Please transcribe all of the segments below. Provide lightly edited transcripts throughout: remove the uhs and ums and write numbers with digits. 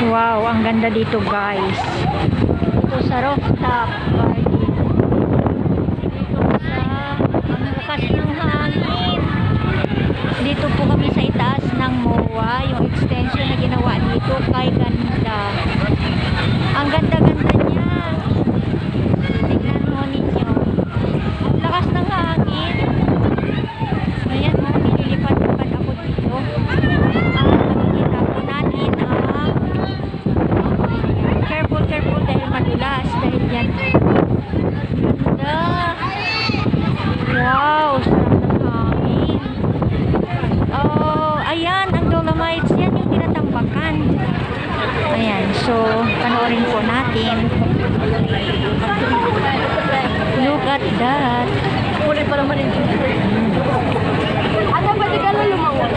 Wow, ang ganda dito guys. Dito sa rooftop party. Dito sa ang lakas ng hangin. Dito po kami sa itaas ng MOA. Yung extension na ginawa dito kay ganda. Ang ganda-ganda niya. Tingnan mo ninyo. Ang lakas ng hangin. Ayan mo, nililipad-lipad ako dito. Makikita po natin ang careful dahil madulas. Dahil yan. Ganda. Wow, sarap ng hangin. Oh, ayan, ang Dolomites. Yan yung tinatambakan. Ayan, so, panoorin po natin. Look at that. Kulit pa naman ito. Ano ba di ka lumangon?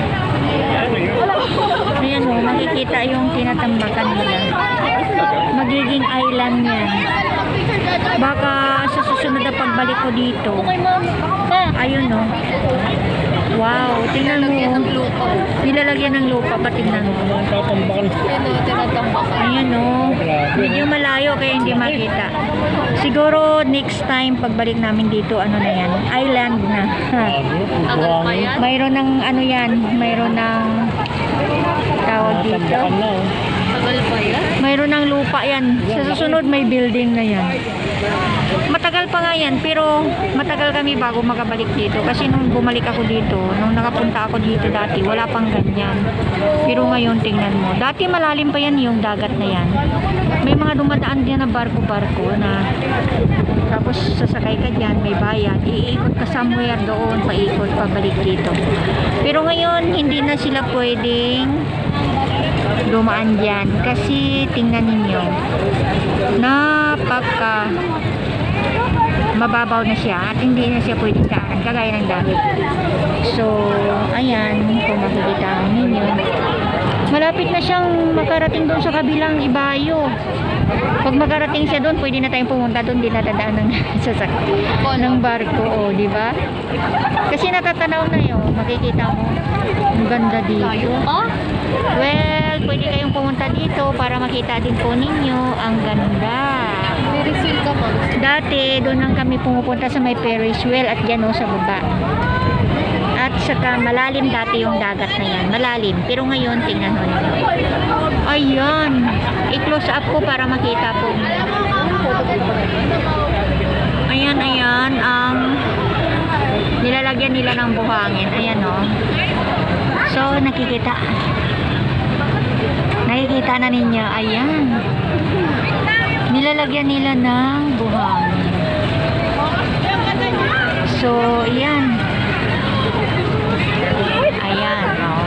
Ayan o, makikita yung tinatambakan nila. Magiging island yan. Baka sa susunod na pagbalik ko dito. Ayun o. Wow, tingnan mo. Nilalagyan ng lupa pa, tingnan mo. Ayan o. Medyo malayo kaya hindi makita. Siguro next time pagbalik namin dito, ano na yan? Island na. Mayroon ng ano yan, mayroon ng tawag dito. Mayroon ng lupa yan. Sa susunod may building na yan. Matagal pa nga yan, pero matagal kami bago makabalik dito. Kasi nung bumalik ako dito, nung nakapunta ako dito dati, wala pang ganyan. Pero ngayon, tingnan mo. Dati malalim pa yan yung dagat na yan. May mga dumadaan din na barko-barko na tapos sasakay ka dyan, may bayad. Iikot ka somewhere doon, paikot, pabalik dito. Pero ngayon, hindi na sila pwedeng dumaan dyan. Kasi tingnan ninyo, napaka mababaw na siya at hindi na siya pwedeng daan kagaya ng dati. So ayan, kung makikita ninyo, malapit na siyang makarating doon sa kabilang ibayo. Pag makarating siya doon, pwede na tayong pumunta doon, di natadaan ng ng barko, oh, di ba? Kasi natatanaw na yun, makikita mo ang ganda dito. Well, pwede kayong pumunta dito para makita din po ninyo ang ganda. Ferris wheel ka po. Dati, doon lang kami pumupunta sa may Ferris wheel at yan o sa baba. At saka malalim dati yung dagat na yan. Malalim. Pero ngayon, tingnan mo nyo. Ayan. I-close up ko para makita po. Ayan, ayan. Ang nilalagyan nila ng buhangin. Ayan o. So, nakikita. Nakikita na ninyo. Ayan. Nilalagyan nila ng buhangin. So, ayan. Ayan, oh.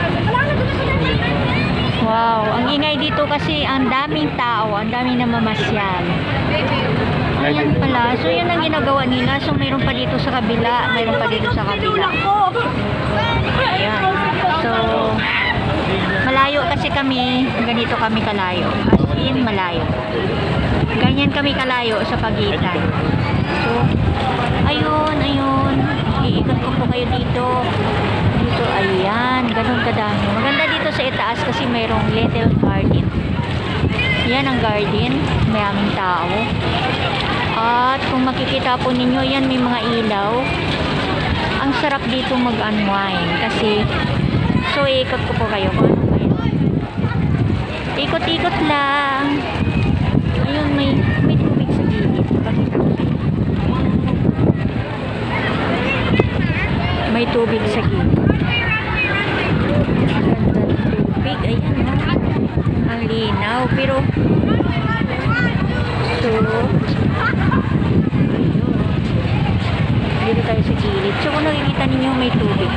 Wow, ang ingay dito kasi ang daming tao, ang daming namamasyal. Ayan pala. So, yun ang ginagawa nila. So, mayroon pa dito sa kabila. Mayroon pa dito sa kabila. Ayan. So, malayo kasi kami. Ganito kami kalayo. As in, malayo. Ganyan kami kalayo sa pagitan. So, ayun, ayun. Iikot ko po kayo dito. Dito, ayan. Ganun kadami. Maganda dito sa itaas kasi mayroong little garden. Yan ang garden. May aming tao. At kung makikita po ninyo, yan may mga ilaw. Ang sarap dito mag-unwind. Kasi, so iikot ko po kayo. Kung ano kayo. Ikot-ikot lang. Ayun, may tubig sa gilid. Pakita ko. May tubig sa gilid. Ganda ng tubig. Ayan, ha. Ang linaw. Pero, so, dito tayo sa gilid. So, kung nakikita ninyo, may tubig.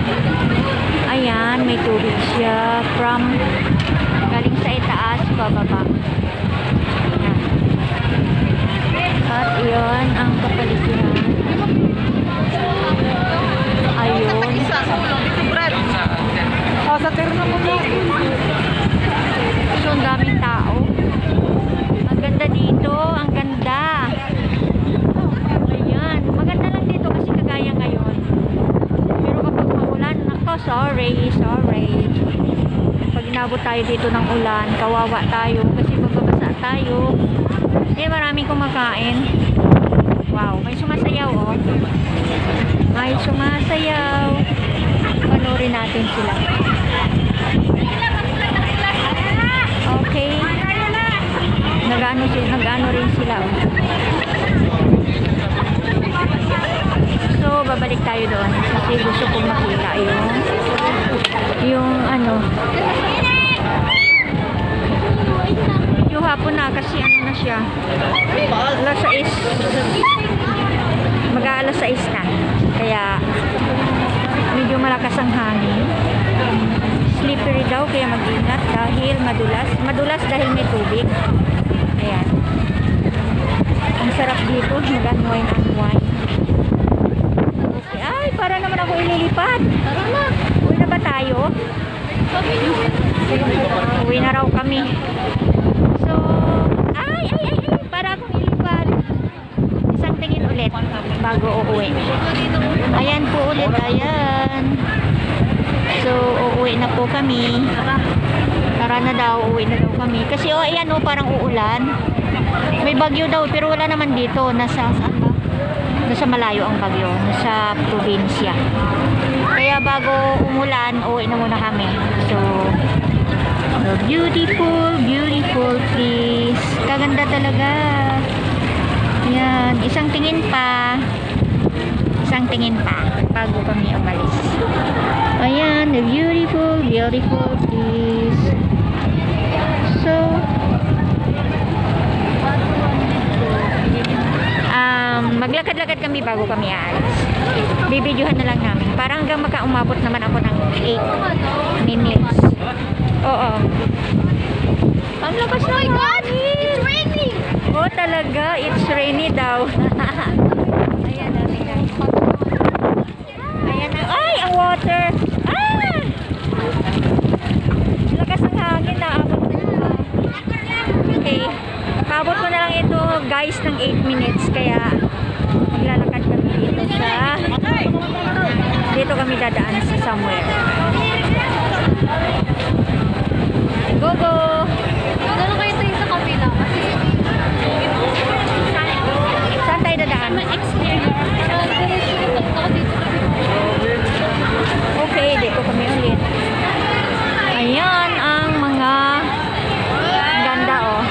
Ayan, may tubig siya. From, galing sa itaas, bababa. Ayan. At yun, ang kapaligiran. Ayun. Sa terno mo mo. So, ang daming tao. Ang ganda dito. Ang ganda. Ayan. Maganda lang dito kasi kagaya ngayon. Pero kapag maulan, nako, sorry. Pag umabot tayo dito ng ulan. Kawawa tayo kasi bababasa tayo. Eh, maraming kumakain. Wow, may sumasayaw, oh. May sumasayaw. Panoorin natin sila. Okay. Nag-ano rin sila, oh. So, babalik tayo doon kasi gusto kong makita yung ano, yung hapon na kasi ano na siya, alas 6, mag-aalas 6 na, kaya medyo malakas ang hangin, slippery daw kaya mag-ingat dahil madulas dahil may tubig. Ayan, ang sarap dito, mag-unwind. Okay, ay para naman ako ililipat. Tara na, uwi na ba tayo? Uwi na raw kami. So, ay, para akong ilipat. Isang tingin ulit bago uuwi. Ayan po ulit, ayan. So, uuwi na po kami. Tara na daw, uuwi na daw kami. Kasi, oh, ayan, oh, parang uulan. May bagyo daw, pero wala naman dito. Nasa malayo ang bagyo. Nasa probinsya. Kaya bago umulan, uuwi na muna kami. So, beautiful place. Kaganda talaga. Yan, isang tingin pa bago kami umalis. Ayan, the beautiful place. So, maglakad-lakad kami bago kami aalis. Bibidyohan na lang namin. Para hanggang makaumabot naman ako ng 8 minutes. Oo. Ang lakas na. Oh my God! It's raining! Oh, talaga. It's rainy daw. Ayan natin guys. Ayan na. Ay, ang water! Ah! Lakas ng hangin na. Okay. Paabot ko na lang ito guys ng 8 minutes. Kaya maglalakad kami dito kami dadaan sa somewhere. Go! Doon kayo tayo sa kabila. Saan tayo dadaan? Okay, dito kami ulit. Ayan ang mga ganda, oh.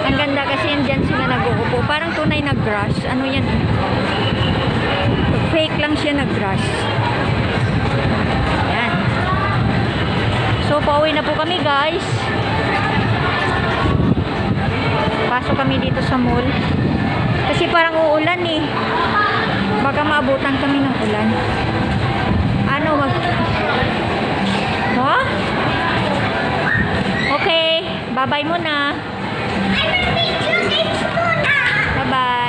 Ang ganda kasi dyan sila nag-uupo. Parang tunay na grass. Ano yan? Fake lang siya na grass. Ayan. So, pauwi na po kami, guys. Pasok kami dito sa mall. Kasi parang uulan, eh. Baka maabutan kami ng ulan. Ano, Huh? Okay. Bye-bye muna. Bye-bye.